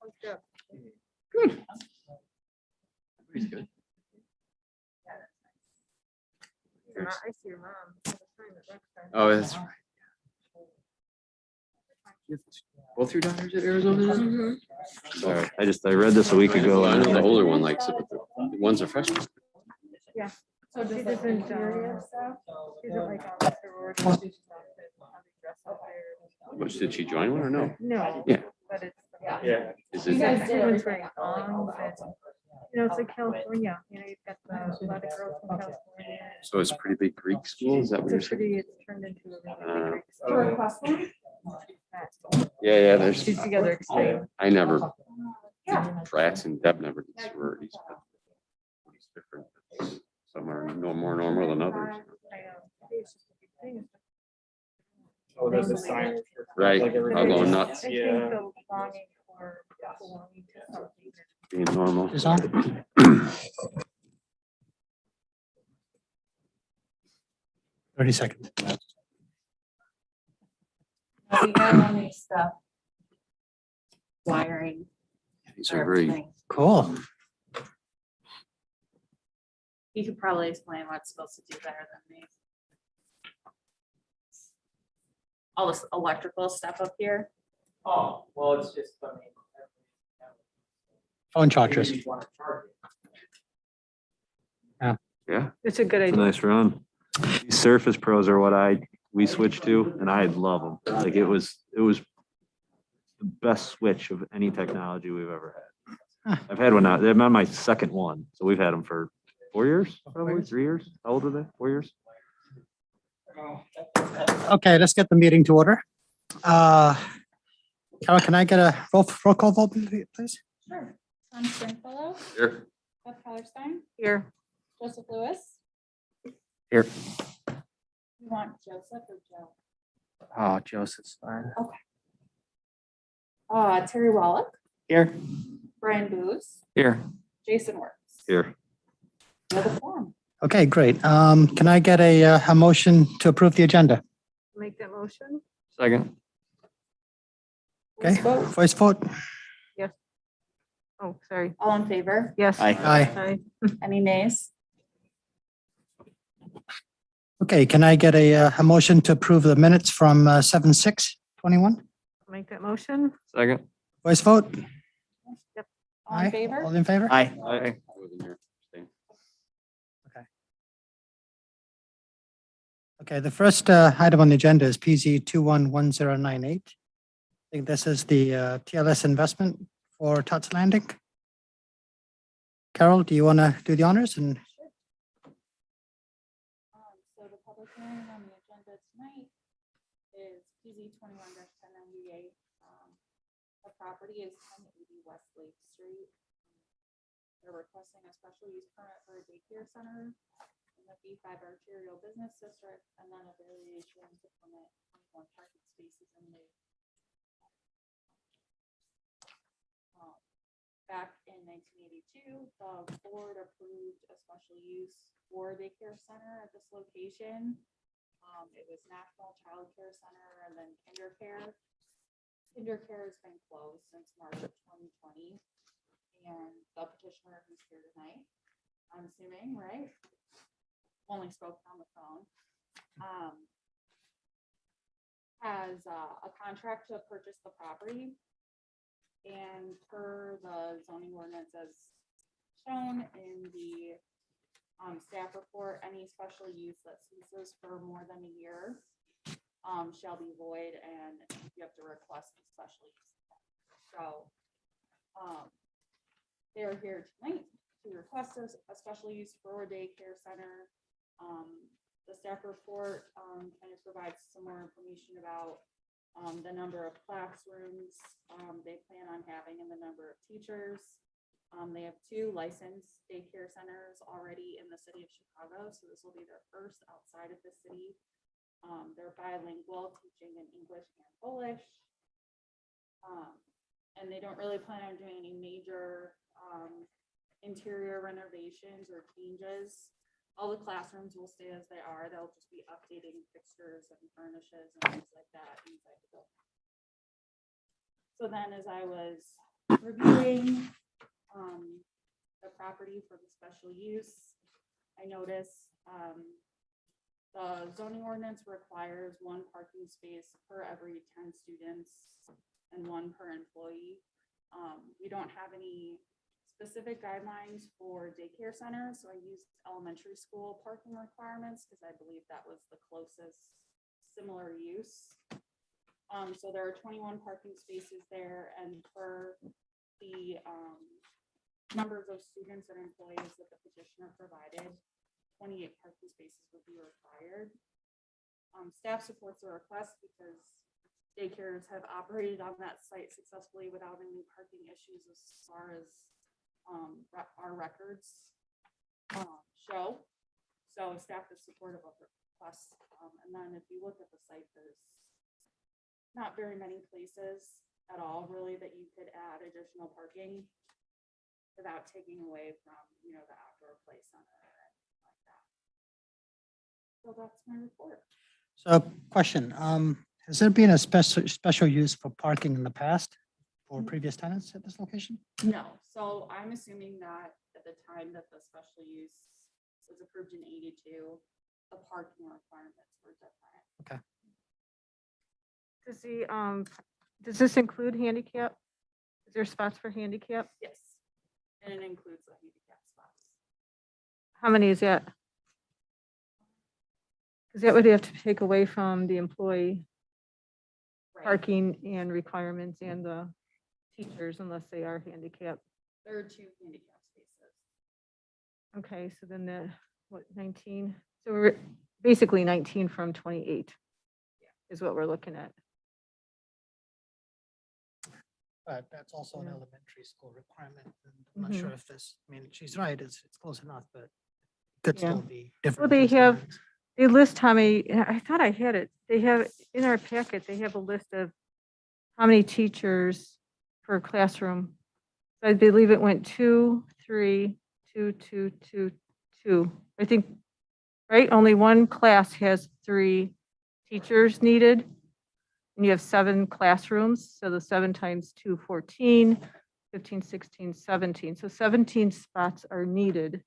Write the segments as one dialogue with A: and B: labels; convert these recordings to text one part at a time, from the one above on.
A: sounds good.
B: Good. He's good.
A: I see your mom. all the time at rec time.
B: Oh, that's right. Both your daughters at Arizona?
A: Mhm.
B: Sorry.
C: I read this a week ago.
B: I
C: and
B: know the older one likes it, but the one's a freshman.
A: So she doesn't, she doesn't like all the sororities. She just wants to have you dress up there.
B: Which, did she join one or no?
A: No.
B: Yeah.
A: But it's.
D: Yeah.
B: Is
A: You
B: it?
A: guys did everyone's wearing thongs and, you know, it's like California, you know, you've got a lot of girls from California.
B: So it's a pretty big Greek school, is that what you're
A: It's a
B: saying?
A: pretty, it's turned into a really big
D: For
A: Greek
D: request one?
A: school.
B: Yeah, there's,
A: She's together extreme.
B: I never,
D: Yeah.
B: Frats and Deb never did sororities. but It's different. Some are no more normal than others.
A: I know. It's just a big thing.
D: Oh, there's a sign.
B: Right,
D: Like
B: I'll
D: everybody
B: go
D: just-
B: nuts.
A: I think
D: Yeah.
A: the longing for belonging to something.
B: Being normal.
E: Is on. 30 seconds.
F: We got all these stuff. Wiring.
B: These are very,
F: everything.
E: Cool.
F: You could probably explain what it's supposed to do better than me. All this electrical stuff up here.
D: Oh, well, it's just, I mean.
E: Phone chargers.
D: you wanna charge it.
B: yeah,
A: It's a good
C: It's a
A: idea.
C: nice run. These Surface Pros are what we switched to, and I love them. Like it was the best switch of any technology we've ever had. I've had one now. They're on my second one, so we've had them for 4 years, probably 3 years. How old are they? 4 years?
E: Okay, let's get the meeting to order. Carol, can I get a roll call vote, please?
G: Sure. Tom Stringfellow,
B: here,
G: Beth Kellerstein,
A: Here,
G: Joseph Lewis.
E: Here.
G: You want Joseph or Joe?
E: Oh, Joseph's fine.
G: Terry Wallach,
E: Here.
G: Brian Booz,
E: Here.
G: Jason Works.
C: Here.
G: You have a form.
E: Okay, great. Can I get a motion to approve the agenda?
A: make that motion.
C: Second.
E: Okay,
G: Vote.
E: voice vote.
A: Oh, sorry.
G: All in favor?
A: Yes.
E: Aye.
A: Aye.
G: Any nays?
E: Okay, can I get a motion to approve the minutes from 7/6/21?
A: Make that motion.
C: Second.
E: Voice vote.
G: All
E: Aye.
G: in favor?
E: All in favor?
C: Aye.
B: I wasn't here. Staying.
E: Okay, the first item on the agenda is PZ 211098. I think this is the TLS investment for Tots Landing. Carol, do you want to do the honors? And
G: So the public hearing on the agenda tonight is PZ 21-1098. The property is 1080 West Lake Street. They're requesting a special use permit for a daycare center in the B5 Arterial Business District, and then a variation to permit 21 parking spaces in the back in 1982, the board approved a special use for daycare center at this location. It was National Child Care Center and then Kinder Care. Kinder Care has been closed since March of 2020. And the petitioner who's here tonight, I'm assuming, right? Only spoke on the phone. Has a contract to purchase the property. And per the zoning ordinance as shown in the staff report, any special use that ceases for more than a year shall be void, and you have to request the special use. So they're here tonight to request a special use for a daycare center. The staff report kind of provides some more information about the number of classrooms they plan on having and the number of teachers. They have 2 licensed daycare centers already in the city of Chicago, so this will be their first outside of the city. They're bilingual, teaching in English and Polish. And they don't really plan on doing any major interior renovations or changes. All the classrooms will stay as they are. They'll just be updating fixtures and furnishes and things like that inside the building. So then as I was reviewing the property for the special use, I noticed the zoning ordinance requires 1 parking space per every 10 students and 1 per employee. We don't have any specific guidelines for daycare centers, so I used elementary school parking requirements because I believe that was the closest similar use. So there are 21 parking spaces there, and for the numbers of students and employees that the petitioner provided, 28 parking spaces would be required. Staff supports the request because daycares have operated on that site successfully without any parking issues as far as our records show. So staff is supportive of the request. And then if you look at the site, there's not very many places at all really that you could add additional parking without taking away from, you know, the outdoor play center or anything like that. So that's my report.
E: So question, has there been a special use for parking in the past for previous tenants at this location?
G: No, so I'm assuming that at the time that the special use was approved in 82, the parking requirements were different.
A: Does this include handicap? Is there spots for handicap?
G: Yes, and it includes the handicap spots.
A: How many is that? Because that would have to take away from the employee
G: Right.
A: parking and requirements and the teachers unless they are handicapped.
G: There are 2 handicap spaces.
A: Okay, so then the, what, 19? So we're basically 19 from 28 is what we're looking at.
E: But that's also an
A: Yeah.
E: elementary school requirement. And I'm not
A: Mhm.
E: sure if this, I mean, she's right, it's close enough, but it could
A: Yeah.
E: still be different.
A: Well, they
E: based on
A: have-
E: regs.
A: They list how many, I thought I had it. They have, in our packet, they have a list of how many teachers per classroom. I believe it went 2, 3, 2, 2, 2, 2. I think, right? Only one class has 3 teachers needed. And you have 7 classrooms, so the 7 times 2, 14, 15, 16, 17. So 17 spots are needed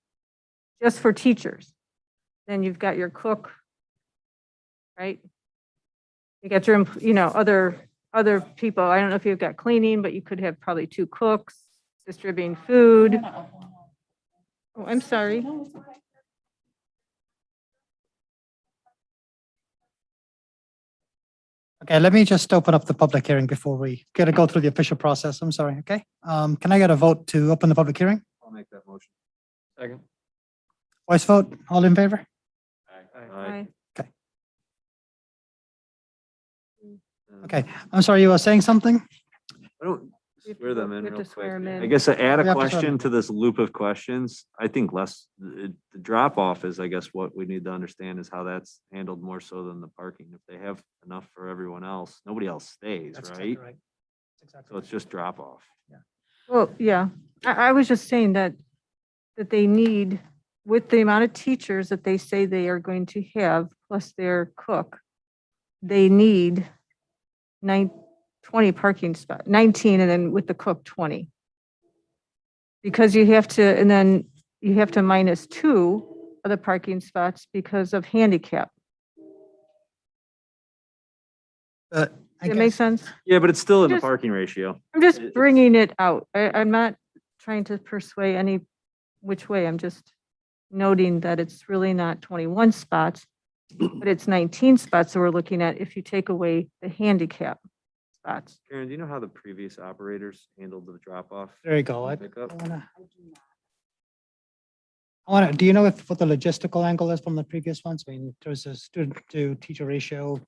A: just for teachers. Then you've got your cook, right? You got your, you know, other people. I don't know if you've got cleaning, but you could have probably 2 cooks distributing food. Oh, I'm sorry.
G: No, it's okay.
E: Okay, let me just open up the public hearing before we gotta go through the official process. I'm sorry, okay? Can I get a vote to open the public hearing?
C: I'll make that motion. Second.
E: Voice vote, all in favor?
A: Aye.
E: Okay, I'm sorry, you were saying something?
C: I don't
A: We have to
C: swear them
A: vote-
C: in
A: we have
C: real
A: to swear 'em
C: quick.
A: in.
C: I guess to add
E: We
C: a
E: have to swear 'em
C: question
E: in.
C: to this loop of questions, I think the drop off is, I guess, what we need to understand is how that's handled more so than the parking. If they have enough for everyone else, nobody else stays,
E: That's exactly
C: right?
E: right. That's exactly
C: So it's just drop off.
A: Well, yeah, I was just saying that they need, with the amount of teachers that they say they are going to have, plus their cook, they need 20 parking spots, 19, and then with the cook, 20. Because you have to, and then you have to minus 2 of the parking spots because of handicap.
E: But I
A: Does that make
E: guess,
A: sense?
C: Yeah, but it's still in the
A: Just-
C: parking ratio.
A: I'm just
C: It's-
A: bringing it out. I'm not trying to persuade any which way. I'm just noting that it's really not 21 spots, but it's 19 spots that we're looking at if you take away the handicap spots.
C: Karen, do you know how the previous operators handled the drop off?
E: there you go.
C: Pickup?
E: Do you know what the logistical angle is from the previous ones? I mean, there's a student to teacher ratio,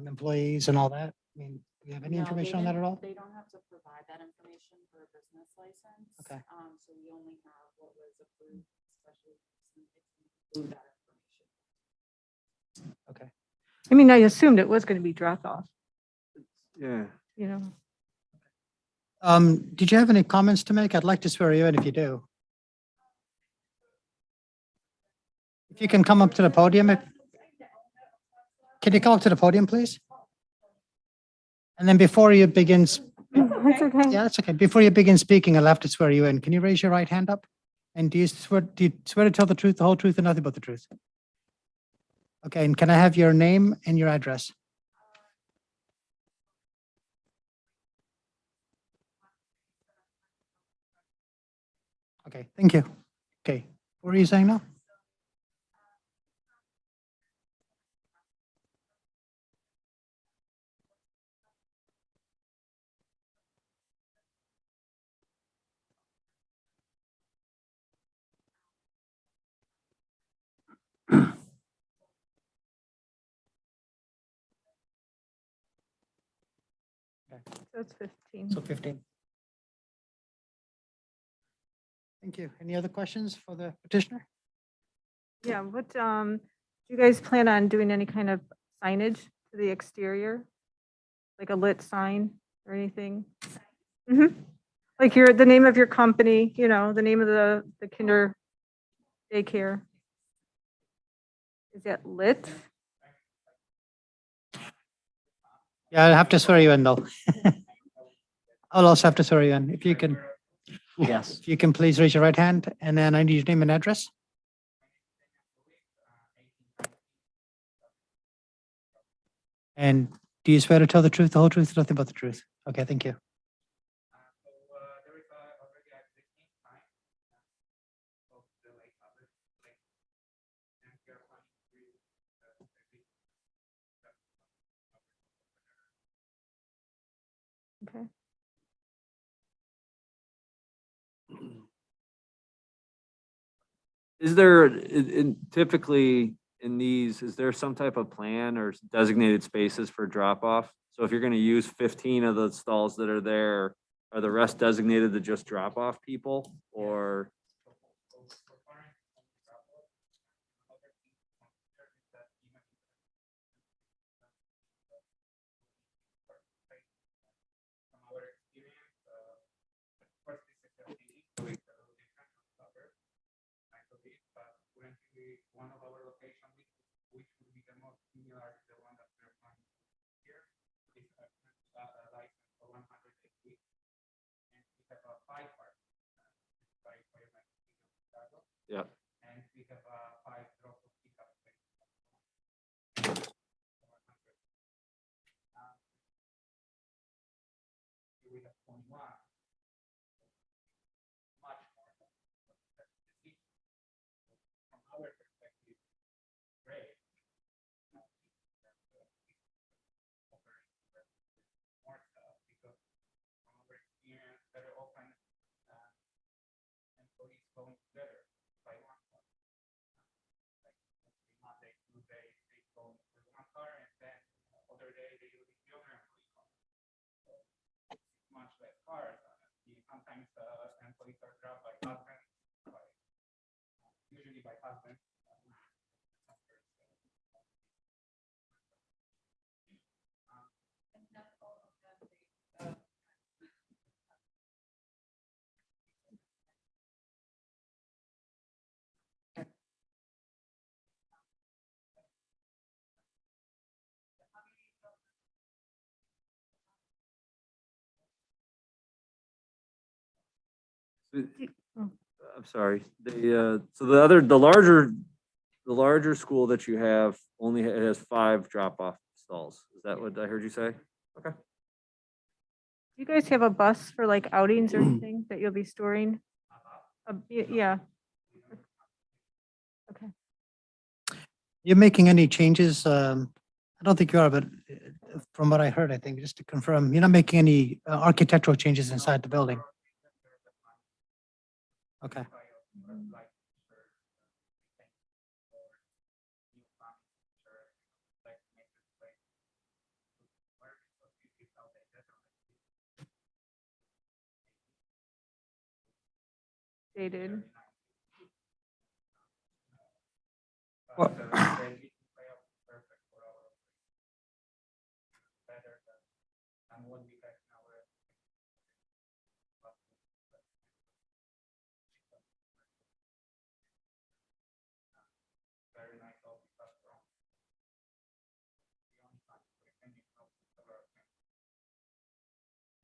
E: employees and all that. I mean, do you have any
G: No,
E: information on that at all?
G: They don't have to provide that information for a business license.
E: Okay.
G: So we only have what was approved, especially include that information.
E: Okay.
A: I mean, I assumed it was going to be drop off,
C: Yeah.
A: you know?
E: Did you have any comments to make? I'd like to swear you in if you do. If you can come up to the podium, can you come up to the podium, please? And then before you begin,
A: That's okay.
E: Yeah, that's okay. Before you begin speaking, I'll have to swear you in. Can you raise your right hand up? And do you swear to tell the truth, the whole truth, and nothing but the truth? Okay, and can I have your name and your address? Okay, thank you. Okay, what are you saying now?
A: So it's 15.
E: So 15. Thank you. Any other questions for the petitioner?
A: Yeah, what, do you guys plan on doing any kind of signage to the exterior? Like a lit sign or anything? Like the name of your company, you know, the name of the kinder daycare. Is it lit?
E: Yeah, I'll have to swear you in though. I'll also have to swear you in. If you can,
D: Yes.
E: if you can please raise your right hand and then I need your name and address. And do you swear to tell the truth, the whole truth, nothing but the truth? Okay, thank you.
A: Okay.
C: Is there, typically in these, is there some type of plan or designated spaces for drop off? So if you're gonna use 15 of the stalls that are there, are the rest designated to just drop off people or? Yeah. I'm sorry, so the larger school that you have only has 5 drop-off stalls. Is that what I heard you say? Okay.
A: Do you guys have a bus for like outings or anything that you'll be storing? Yeah. Okay.
E: You're making any changes? I don't think you are, but from what I heard, I think, just to confirm, you're not making any architectural changes inside the building? Okay.
A: Dated.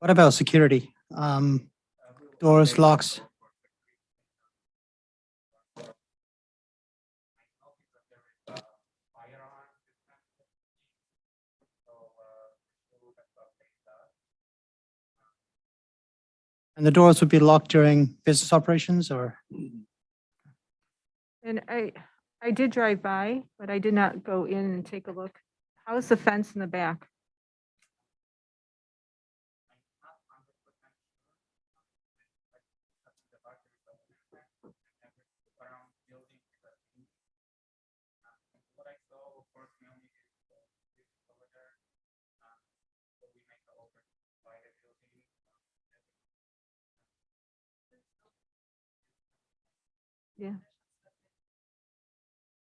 E: Well, What about security? Doors, locks? And the doors would be locked during business operations or?
A: And I did drive by, but I did not go in and take a look. How's the fence in the back? Yeah.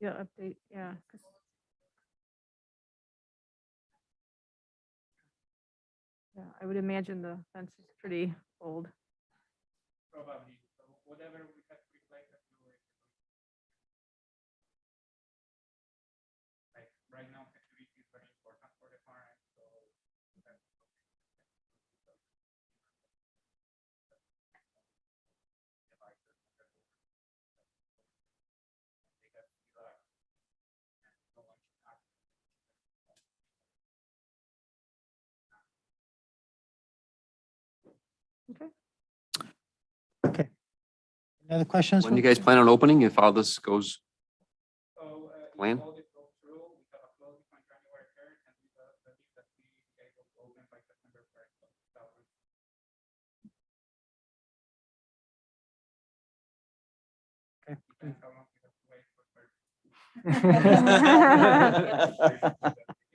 A: Yeah, update, yeah. 'Cause- Yeah, I would imagine the fence is pretty old.
D: Probably, so whatever we have to replace, that we will. Like, right now, security is very important for the parents, so. that's-
A: Okay.
E: Any other questions?
B: When do you guys plan on opening if all this goes?
D: So, if
B: Plan?
D: all this goes through, we have a closing on January 3rd, and we believe that we be able to open by September 1st.
E: Okay.
D: Depends how long we have to wait for first.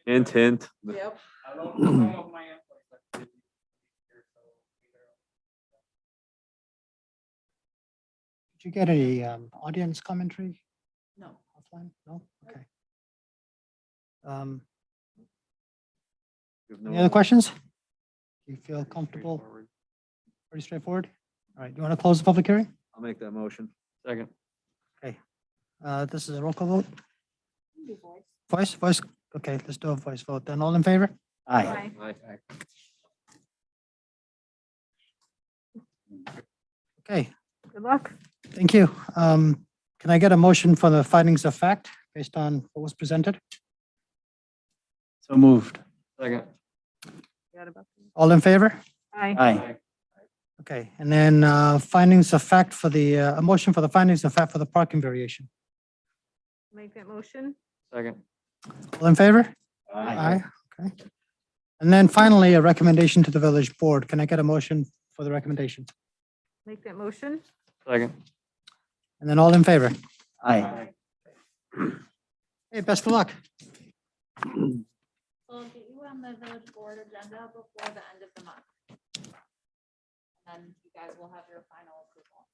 C: Hint, hint.
F: Yep.
D: Along with some of my employees that did here, so either.
E: Did you get any audience commentary
F: No.
E: offline? No? Okay.
C: You have no
E: Any other
C: other-
E: questions? Do you feel comfortable?
B: Straightforward.
E: Pretty straightforward? All right, you want to close the public hearing?
C: I'll make that motion. Second.
E: This is a roll call vote.
G: Do voice.
E: Voice? Okay, let's do a voice vote. Then all in favor?
A: Aye.
E: Okay,
A: Good luck.
E: thank you. Can I get a motion for the findings of fact based on what was presented?
H: So moved.
C: Second.
A: Forgot about that.
E: All in favor?
A: Aye.
H: Aye.
E: Okay, and then findings of fact for the, a motion for the findings of fact for the parking variation.
A: Make that motion.
C: Second.
E: All in favor?
H: Aye.
E: Okay. And then finally, a recommendation to the village board. Can I get a motion for the recommendation?
A: Make that motion.
C: Second.
E: And then all in favor?
H: Aye.
E: Hey, best of luck.
F: So I'll get you on the village board agenda before the end of the month. And then you guys will have your final approval.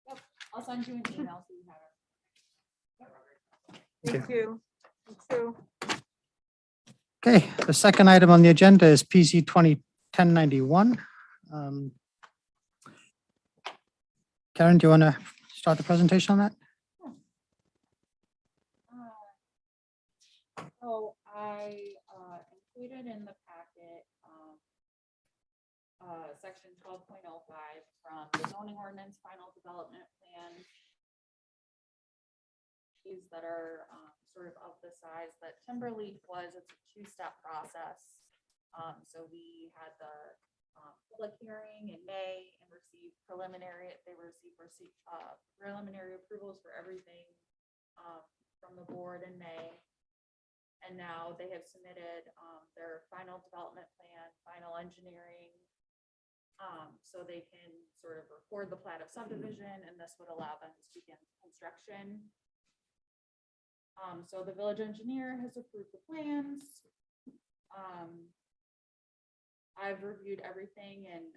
F: Yep, I'll send you an email so you have it.
A: Thank you. You too.
E: Okay, the second item on the agenda is PZ 201091. Karen, do you want to start the presentation on that?
G: So I included in the packet section 12.05 from the zoning ordinance final development plan. These that are sort of the size that Timberleaf was. It's a two-step process. So we had the public hearing in May and received preliminary approvals for everything from the board in May. And now they have submitted their final development plan, final engineering. So they can sort of record the plat of subdivision, and this would allow them to begin construction. So the village engineer has approved the plans. I've reviewed everything and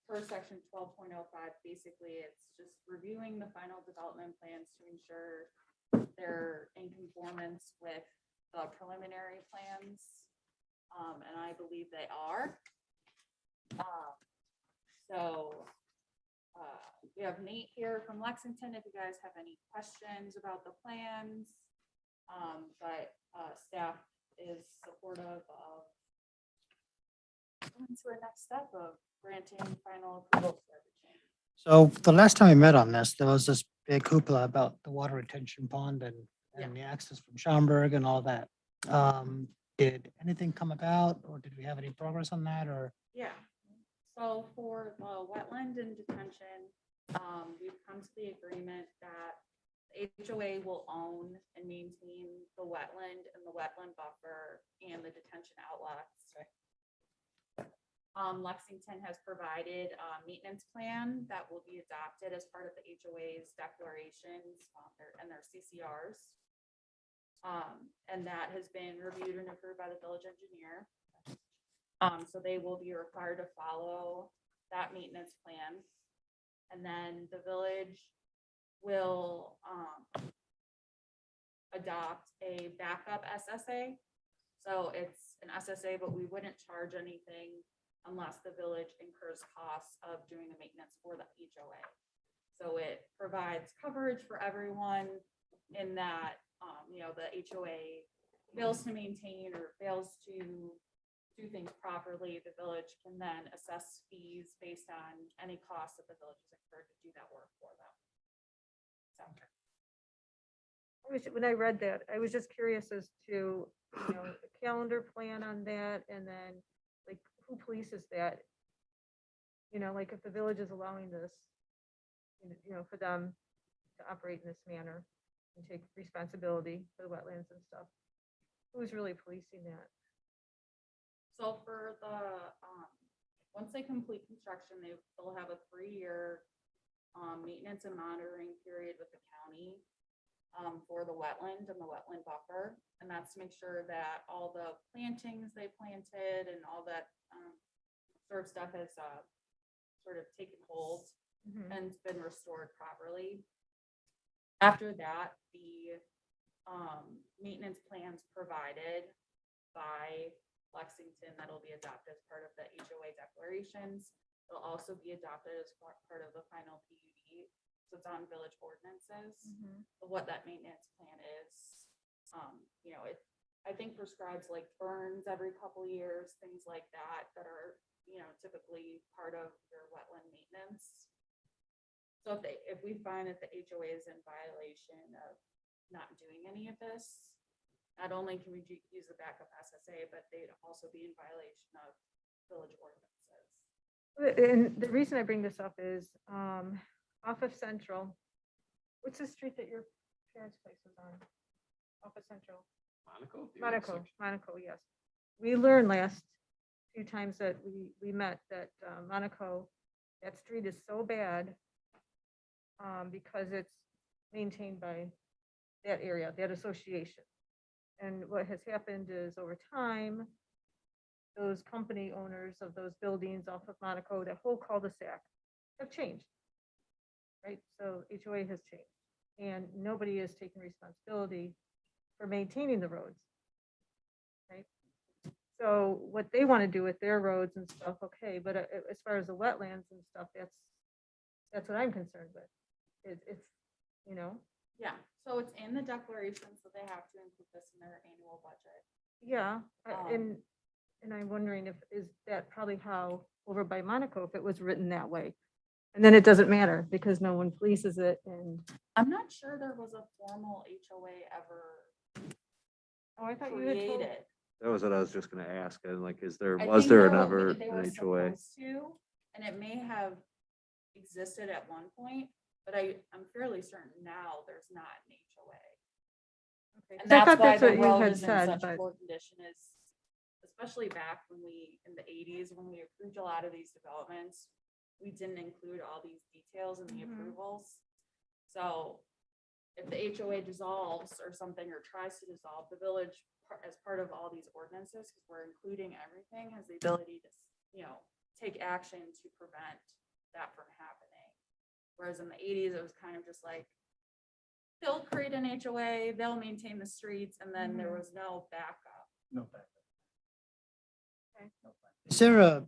G: per section 12.05, basically it's just reviewing the final development plans to ensure they're in conformance with the preliminary plans. And I believe they are. We have Nate here from Lexington, if you guys have any questions about the plans. But staff is supportive of Into a next step of granting final approval for everything.
E: So the last time we met on this, there was this big hoopla about the water retention pond and the access from Schaumburg and all that. Did anything come about, or did we have any progress on that, or?
G: Yeah, so for the wetland and detention, we've come to the agreement that the HOA will own and maintain the wetland and the wetland buffer and the detention outlets. Lexington has provided a maintenance plan that will be adopted as part of the HOA's declarations and their CCRs. And that has been reviewed and approved by the village engineer. So they will be required to follow that maintenance plan. And then the village will adopt a backup SSA. So it's an SSA, but we wouldn't charge anything unless the village incurs costs of doing the maintenance for the HOA. So it provides coverage for everyone in that, the HOA fails to maintain or fails to do things properly, the village can then assess fees based on any costs that the village has incurred to do that work for them. So.
A: When I read that, I was just curious as to, a calendar plan on that, and then like who polices that? Like if the village is allowing this, for them to operate in this manner and take responsibility for the wetlands and stuff, who's really policing that?
G: So for the, once they complete construction, they'll have a 3-year maintenance and monitoring period with the county for the wetland and the wetland buffer. And that's to make sure that all the plantings they planted and all that sort of stuff has sort of taken hold and been restored properly. After that, the maintenance plans provided by Lexington that'll be adopted as part of the HOA declarations. It'll also be adopted as part of the final PUD. So it's on village ordinances. What that maintenance plan is, it I think prescribes like burns every couple years, things like that are typically part of your wetland maintenance. So if we find that the HOA is in violation of not doing any of this, not only can we use the backup SSA, but they'd also be in violation of village ordinances.
A: And the reason I bring this up is off of Central. What's the street that your parents' place was on? Off of Central. Monaco, yes. We learned last few times that we met that Monaco, that street is so bad because it's maintained by that area, that association. And what has happened is over time, those company owners of those buildings off of Monaco, that whole cul-de-sac have changed. Right, so HOA has changed and nobody is taking responsibility for maintaining the roads. Right, so what they want to do with their roads and stuff, okay, but as far as the wetlands and stuff, that's what I'm concerned with. It's
G: Yeah, so it's in the declaration, so they have to include this in their annual budget.
A: yeah, and I'm wondering is that probably how over by Monaco, if it was written that way, and then it doesn't matter because no one polices it. And
G: I'm not sure there was a formal HOA ever
A: I thought you had told.
G: created.
C: That was what I was just gonna ask, and like, was
G: I
C: there
G: think
C: never
G: they were
C: an HOA?
G: supposed to, and it may have existed at one point, but I'm fairly certain now there's not an HOA.
A: Okay.
G: And
A: So I
G: that's
A: thought
G: why
A: that's
G: the
A: what you
G: road
A: had
G: is in
A: said,
G: such
A: but
G: poor condition is, especially back when in the 80s, when we approved a lot of these developments, we didn't include all these details in the approvals. So if the HOA dissolves or something or tries to dissolve, the village, as part of all these ordinances, because we're including everything, has the ability to, take action to prevent that from happening. Whereas in the 80s, it was kind of just like, they'll create an HOA, they'll maintain the streets, and then there was no backup.
H: No backup.
E: Is there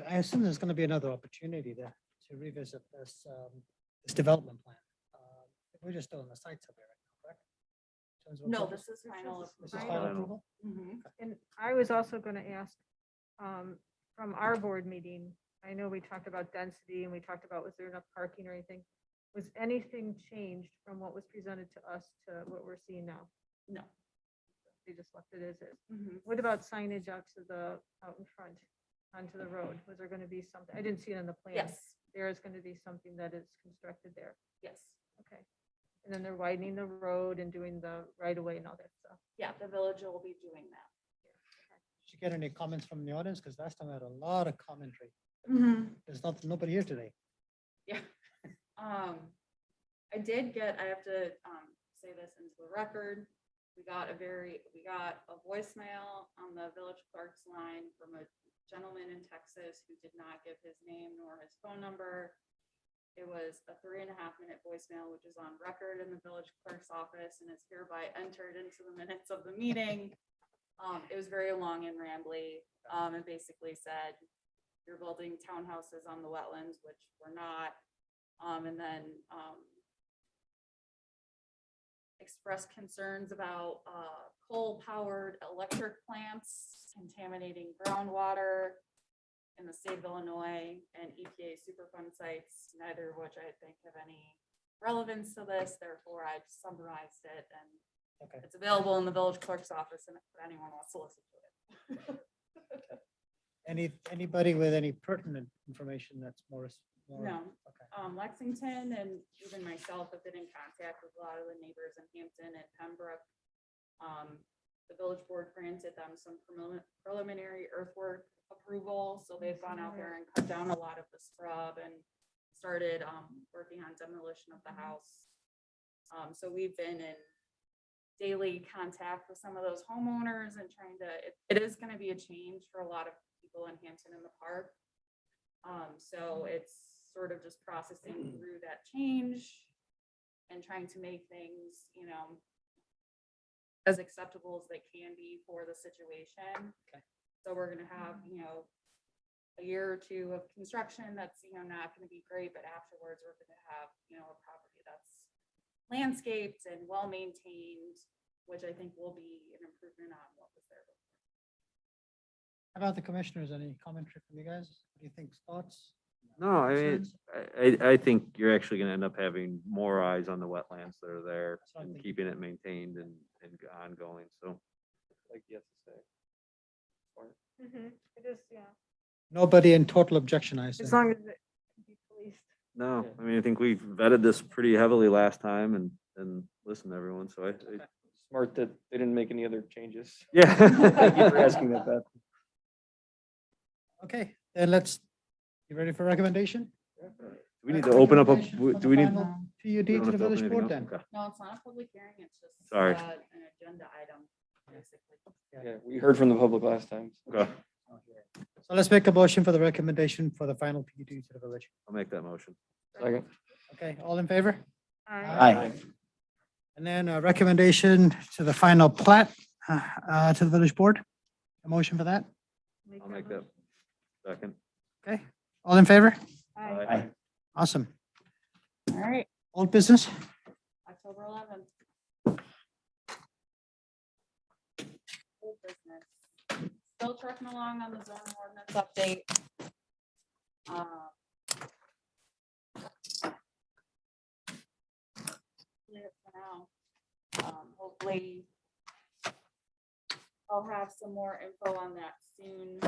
E: I assume there's going to be another opportunity to revisit this, this development plan. We're just doing the site survey right now, correct? In terms of
G: No,
E: approval?
G: this is final
E: This is
G: approval.
E: final
C: Final.
E: approval?
G: Mhm.
A: and I was also going to ask, from our board meeting, I know we talked about density and we talked about, was there enough parking or anything? Was anything changed from what was presented to us to what we're seeing now?
G: No.
A: They just left it as is.
G: Mhm.
A: What about signage out in front, onto the road? Was there gonna be something? I didn't see it in the plan.
G: Yes,
A: There is gonna be something that is constructed there.
G: yes.
A: Okay. And then they're widening the road and doing the right of way and all that stuff.
G: Yeah, the village will be doing that.
E: Did you get any comments from the audience? Because last time I had a lot of commentary. There's nobody here today.
G: Yeah. I did get, I have to, say this into the record. We got a voicemail on the village clerk's line from a gentleman in Texas who did not give his name nor his phone number. It was a 3.5-minute voicemail, which is on record in the village clerk's office and is hereby entered into the minutes of the meeting. It was very long and rambly. It basically said, you're building townhouses on the wetlands, which we're not. And then expressed concerns about coal-powered electric plants contaminating groundwater in the state of Illinois and EPA Superfund sites, neither of which I think have any relevance to this. Therefore, I summarized it, and
E: Okay.
G: it's available in the village clerk's office, and if anyone wants to listen to it.
E: Anybody with any pertinent information that's more?
G: No.
E: Okay.
G: Lexington and even myself have been in contact with a lot of the neighbors in Hampton and Pembroke. The village board granted them some preliminary earthwork approval, so they've gone out there and cut down a lot of the scrub and started working on demolition of the house. So we've been in daily contact with some of those homeowners and trying to, it is going to be a change for a lot of people in Hampton in the park. So it's sort of just processing through that change and trying to make things, as acceptable as they can be for the situation.
E: Okay.
G: So we're gonna have, a year or two of construction that's, not gonna be great, but afterwards we're gonna have, a property that's landscaped and well-maintained, which I think will be an improvement on what was there before.
E: How about the commissioners? Any commentary from you guys? What do you think? Thoughts?
C: No, I mean,
E: Concerns?
C: I think you're actually gonna end up having more eyes on the wetlands that are there
E: That's what I'm
C: and
E: thinking.
C: keeping it maintained and ongoing, so.
B: Like you have to say.
A: It is, yeah.
E: Nobody in total objection, I
A: As
E: said.
A: long as it can be policed.
C: No, I mean, I think we vetted this pretty heavily last time and listened to everyone, so
H: Smart that they didn't make any other changes.
C: yeah.
H: Thank you for asking that, Beth.
E: Okay, then you ready for recommendation?
C: We need to open up
E: Recommendation for
C: do
E: the
C: we need?
E: final PUD
C: we don't
E: to
C: have
E: the
C: to open
E: village
C: anything
E: board
C: else?
E: then?
C: Okay.
G: No, it's not a public hearing, it's just
C: Sorry.
G: an agenda item, basically.
H: Yeah, we heard from the public last time.
C: Okay,
E: So let's make a motion for the recommendation for the final PUD to the village.
C: I'll make that motion.
H: Second.
E: Okay, all in favor?
A: Aye.
E: And then a recommendation to the final plat to the village board. A motion for that?
C: I'll make that second.
E: Okay, all in favor?
A: Aye.
H: Aye.
E: Awesome.
G: All right,
E: Old business?
G: October 11th. Old business. Still trucking along on the zoning ordinance update. Yeah, for now. Hopefully I'll have some more info on that soon.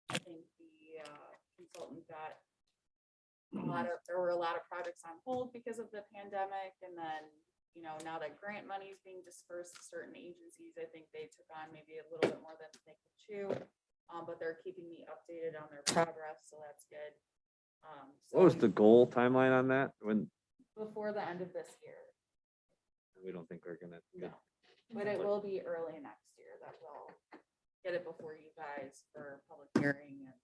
G: I think the consultant got there were a lot of projects on hold because of the pandemic, and then, now that grant money is being dispersed to certain agencies, I think they took on maybe a little bit more than they could chew. But they're keeping me updated on their progress, so that's good.
C: What was
G: So
C: the goal timeline on that? When,
G: before the end of this year,
C: we don't think we're gonna.
G: no, but it will be early next year that we'll get it before you guys for public hearing and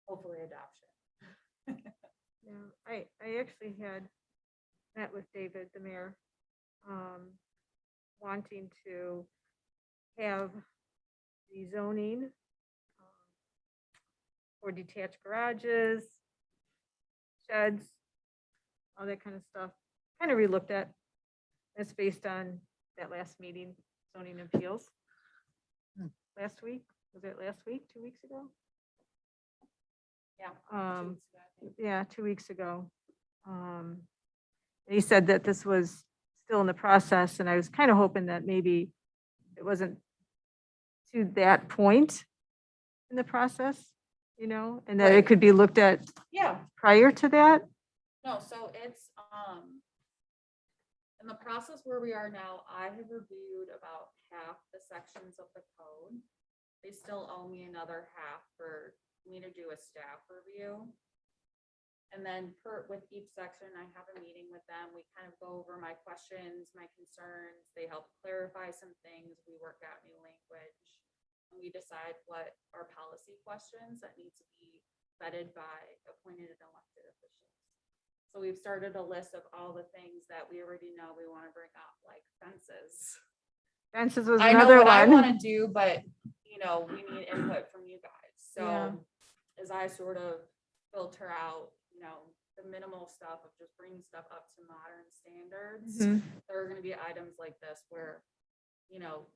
G: hopefully adoption.
A: Yeah, I actually had met with David, the mayor, wanting to have the zoning for detached garages, sheds, all that kind of stuff, kind of relooked at. That's based on that last meeting, zoning appeals. last week? Was it last week, 2 weeks ago?
G: Yeah.
A: Um, yeah, 2 weeks ago. He said that this was still in the process, and I was kind of hoping that maybe it wasn't to that point in the process, and that it
G: Right.
A: could be looked at
G: Yeah,
A: prior to that.
G: no, so it's, in the process where we are now, I have reviewed about half the sections of the code. They still owe me another half for me to do a staff review. And then with each section, I have a meeting with them. We kind of go over my questions, my concerns. They help clarify some things. We work out new language. And we decide what our policy questions that need to be vetted by appointed and elected officials. So we've started a list of all the things that we already know we want to bring up, like fences.
A: Fences was
G: I know
A: another
G: what I
A: one.
G: want to do, but we need input from you guys.
A: Yeah.
G: So as I sort of filter out, the minimal stuff of just bringing stuff up to modern standards,
A: Mhm.
G: there are going to be items like this where, the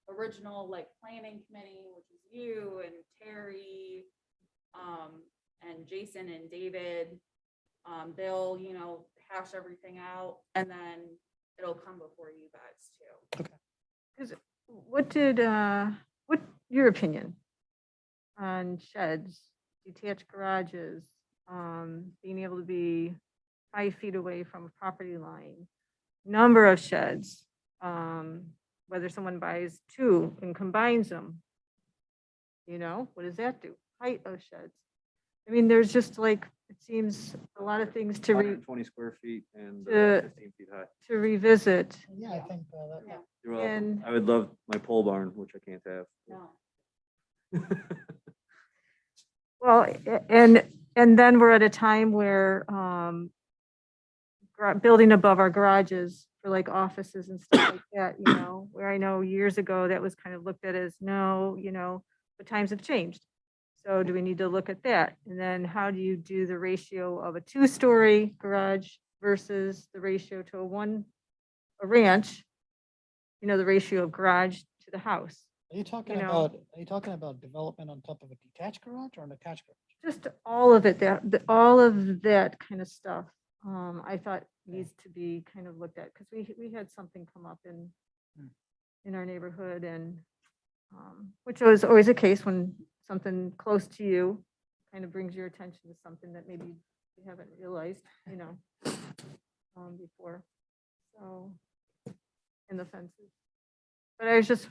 G: original planning committee, which is you and Terry, and Jason and David, they'll, hash everything out, and then it'll come before you guys too.
A: What your opinion on sheds, detached garages, being able to be 5 feet away from a property line, number of sheds, whether someone buys 2 and combines them, what does that do? Height of sheds. I mean, there's just it seems a lot of things to
C: 120 square feet and
A: to-
C: 15 feet high.
A: revisit.
E: Yeah, I think
G: Yeah.
C: You're welcome.
A: And-
C: I would love my pole barn, which I can't have.
G: No.
A: Well, and then we're at a time where building above our garages for offices and stuff like that, where I know years ago that was kind of looked at as no, but times have changed. So do we need to look at that? And then how do you do the ratio of a 2-story garage versus the ratio to a ranch? The ratio of garage to the house.
E: Are you talking
A: you know.
E: about development on top of a detached garage or an attached garage?
A: Just all of it, all of that kind of stuff, I thought needs to be kind of looked at, because we had something come up in our neighborhood, and which was always a case when something close to you kind of brings your attention to something that maybe you haven't realized, before. So, in the fences. But I was just,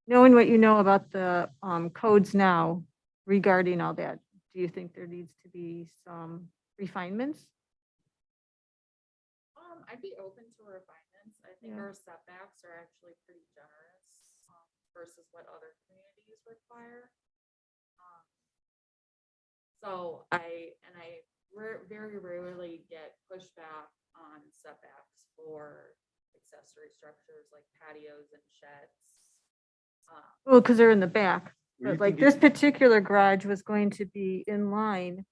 A: knowing what you know about the codes now regarding all that, do you think there needs to be some refinements?
G: I'd be open to refinements. I think
A: Yeah.
G: our setbacks are actually pretty generous versus what other communities require. So I very rarely get pushback on setbacks for accessory structures like patios and sheds.
A: Well, because they're in the back,
C: Where you
A: but
C: can
A: this
C: get-
A: particular garage was going to be in line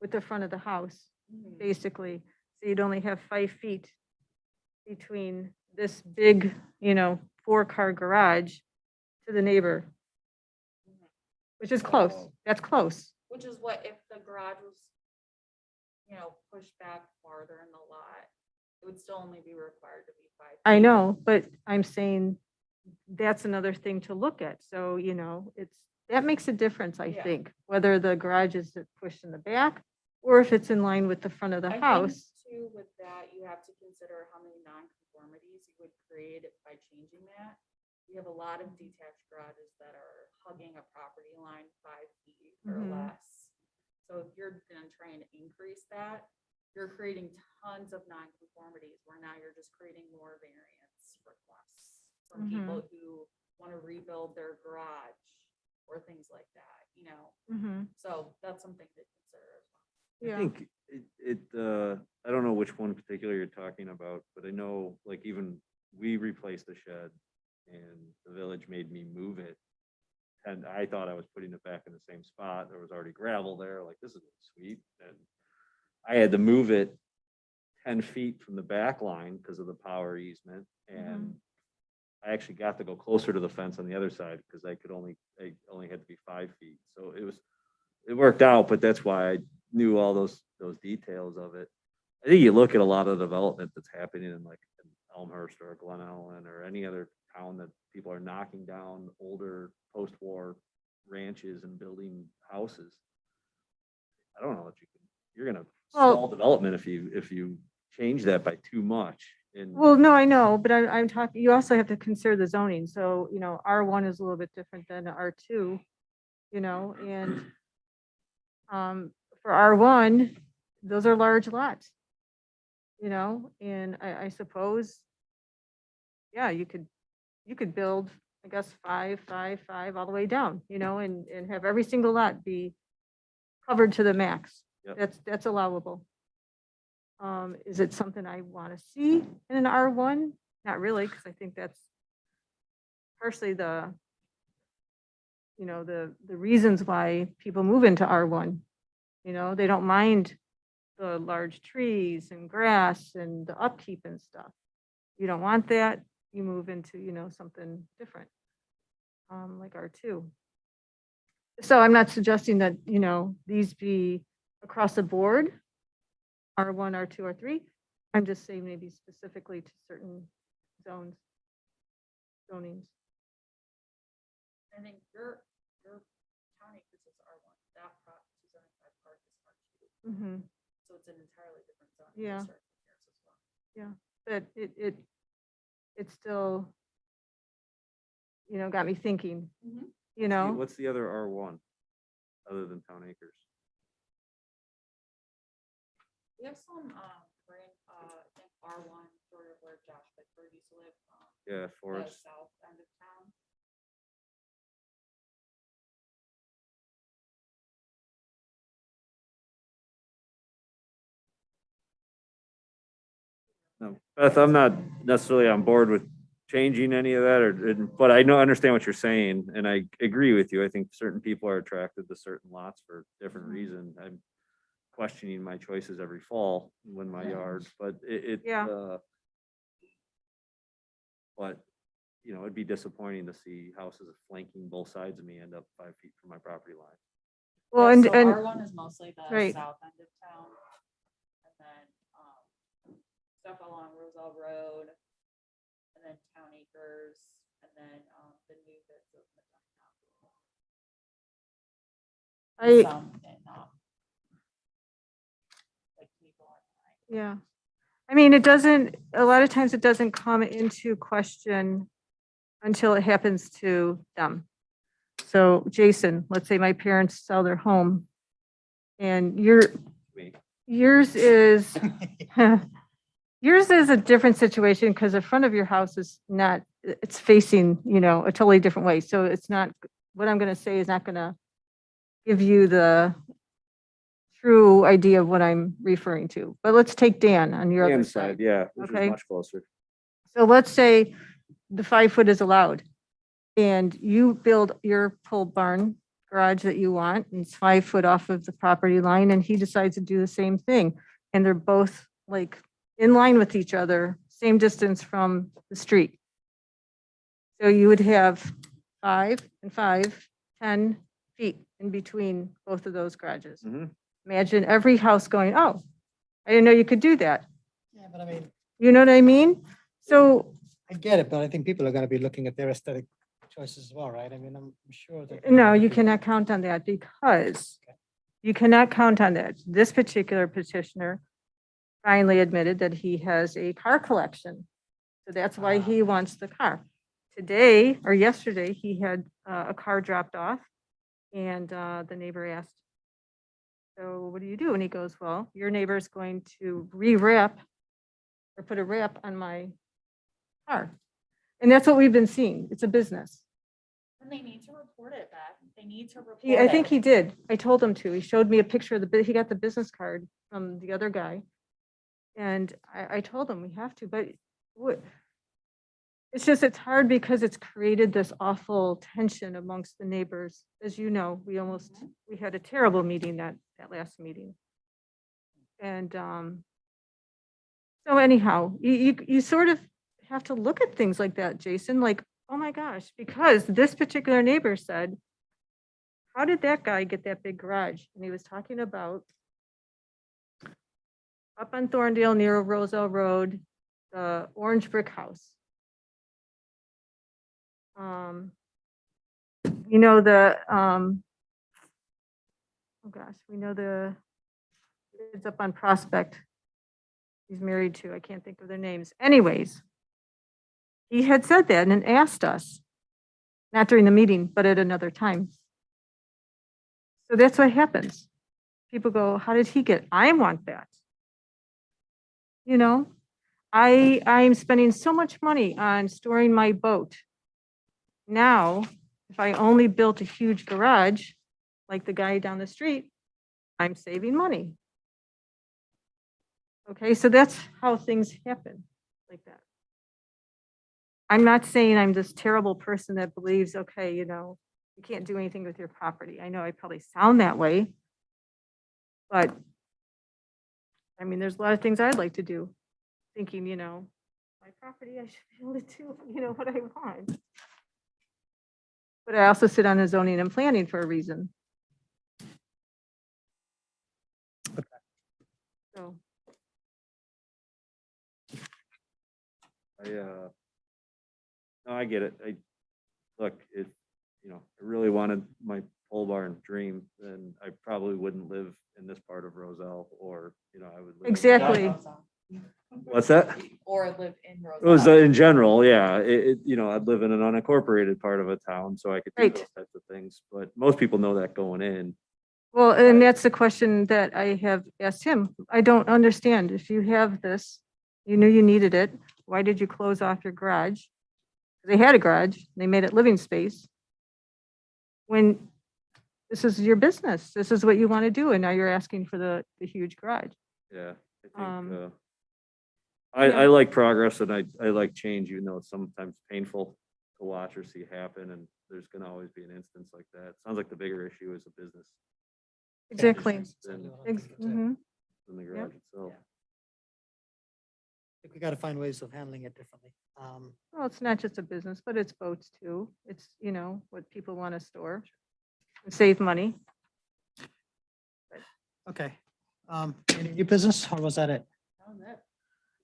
A: with the front of the house, basically. So you'd only have 5 feet between this big, 4-car garage to the neighbor, which is close.
C: Oh.
A: That's close.
G: Which is what if the garage was, pushed back farther in the lot, it would still only be required to be 5 feet.
A: I know, but I'm saying that's another thing to look at. So, that makes a difference, I
G: Yeah.
A: think, whether the garage is pushed in the back or if it's in line with the front of the
G: I think,
A: house.
G: too, with that, you have to consider how many nonconformities you would create by changing that. We have a lot of detached garages that are hugging a property line 5 feet or
A: Mhm.
G: less. So if you're gonna try and increase that, you're creating tons of nonconformities where now you're just creating more variance requests from people who want to rebuild their garage or things like that,
A: Mhm.
G: So that's something to consider as well.
C: I
A: Yeah.
C: think I don't know which one in particular you're talking about, but I know even we replaced the shed and the village made me move it. And I thought I was putting it back in the same spot. There was already gravel there, this is sweet. And I had to move it 10 feet from the back line because of the power easement. And I actually got to go closer to the fence on the other side because I only had to be 5 feet. So it worked out, but that's why I knew all those details of it. I think you look at a lot of development that's happening in like in Elmhurst or Glen Ellen or any other town that people are knocking down older post-war ranches and building houses. I don't know if you're gonna stall development if you change that by too much.
A: Well, no, I know, but I'm talking, you also have to consider the zoning. So, you know, R1 is a little bit different than R2, you know, and for R1, those are large lots, you know, and I suppose, yeah, you could build, I guess, 5, 5, 5 all the way down, you know, and have every single lot be covered to the max.
C: Yep.
A: That's allowable. Is it something I want to see in an R1? Not really, because I think that's partially the, you know, the reasons why people move into R1. You know, they don't mind the large trees and grass and the upkeep and stuff. You don't want that, you move into, you know, something different, like R2. So I'm not suggesting that, you know, these be across the board, R1, R2, R3. I'm just saying maybe specifically to certain zonings.
G: I think your county, because it's R1, that part is R2.
A: Mm-hmm.
G: So it's an entirely different zone.
A: Yeah.
G: As well.
A: But it still, you know, got me thinking, you know,
C: What's the other R1 other than Town Acres?
G: We have some, I think R1, sort of where Josh Bedford used to live,
C: Yeah,
G: the
C: Forest.
G: south end of town.
C: No, Beth, I'm not necessarily on board with changing any of that, but I understand what you're saying, and I agree with you. I think certain people are attracted to certain lots for different reasons. I'm questioning my choices every fall when my yard, but
A: Yeah.
C: but, you know, it'd be disappointing to see houses flanking both sides of me end up 5 feet from my property line.
A: well,
G: Yeah,
A: and,
G: so
A: and,
G: R1 is mostly the
A: right.
G: south end of town. And then, stuff along Roselle Road, and then Town Acres, and then, the new bits of
A: I,
G: some in, like people on.
A: yeah. I mean, a lot of times it doesn't come into question until it happens to them. So Jason, let's say my parents sell their home and
C: Me.
A: yours is, yours is a different situation because the front of your house is not, it's facing, you know, a totally different way. So it's not, what I'm going to say is not going to give you the true idea of what I'm referring to. But let's take Dan on your other side.
C: Yeah, which is
A: Okay.
C: much closer.
A: So let's say the 5 foot is allowed and you build your pole barn garage that you want, and it's 5 foot off of the property line, and he decides to do the same thing. And they're both like in line with each other, same distance from the street. So you would have 5 and 5, 10 feet in between both of those garages.
C: Mhm.
A: Imagine every house going, oh, I didn't know you could do that.
E: Yeah, but I mean,
A: You know what I mean? So
E: I get it, but I think people are gonna be looking at their aesthetic choices as well, right? I mean, I'm sure that.
A: no, you cannot count on that because you cannot count on that. This particular petitioner finally admitted that he has a car collection. So that's why he wants the car. Today or yesterday, he had a car dropped off and the neighbor asked, so what do you do? And he goes, well, your neighbor's going to re-wrap or put a wrap on my car. And that's what we've been seeing. It's a business.
G: And they need to report it, Beth. They need to report
A: I think
G: it.
A: he did. I told him to. He showed me a picture of he got the business card from the other guy. And I told him we have to, but it's just, it's hard because it's created this awful tension amongst the neighbors. As you know, we had a terrible meeting that last meeting. And so anyhow, you sort of have to look at things like that, Jason, like, oh my gosh, because this particular neighbor said, how did that guy get that big garage? And he was talking about up on Thorndale near Roselle Road, the orange brick house. You know, oh gosh, we know it's up on Prospect. He's married to, I can't think of their names. Anyways, he had said that and asked us, not during the meeting, but at another time. So that's what happens. People go, how did he get? I want that. You know, I'm spending so much money on storing my boat. Now, if I only built a huge garage, like the guy down the street, I'm saving money. Okay, so that's how things happen like that. I'm not saying I'm this terrible person that believes, okay, you know, you can't do anything with your property. I know I probably sound that way. But I mean, there's a lot of things I'd like to do, thinking, you know, my property, I should be able to do, you know, what I want. But I also sit on the zoning and planning for a reason. So,
C: No, I get it. Look, if, you know, I really wanted my pole barn dream, then I probably wouldn't live in this part of Roselle, or, you know, I would. live in-
A: exactly.
C: What's that?
F: Or live in
C: It was
F: Roselle.
C: in general, yeah. You know, I'd live in an unincorporated part of a town, so I could do
A: Right.
C: those types of things. But most people know that going in.
A: Well, and that's the question that I have asked him. I don't understand. If you have this, you knew you needed it, why did you close off your garage? They had a garage, they made it living space. When this is your business, this is what you want to do, and now you're asking for the huge garage.
C: Yeah, I
A: Um,
C: think,
A: yeah.
C: I like progress, and I like change, even though it's sometimes painful to watch or see happen, and there's gonna always be an instance like that. Sounds like the bigger issue is a business
A: Exactly.
C: than
A: Mhm.
C: than the garage itself.
E: I think we gotta find ways of handling it differently.
A: Well, it's not just a business, but it's boats too. It's, you know, what people want to store and save money.
E: Okay. Any new business, or was that it?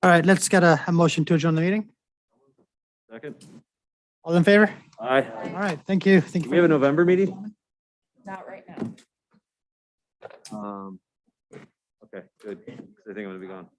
E: All right, let's get a motion to adjourn the meeting.
C: Second?
E: All in favor?
C: Aye.
E: All right, thank you. Thank
C: Do
E: you.
C: we have a November meeting?
F: Not right now.
C: Okay, good, 'cause I think I'm gonna be gone.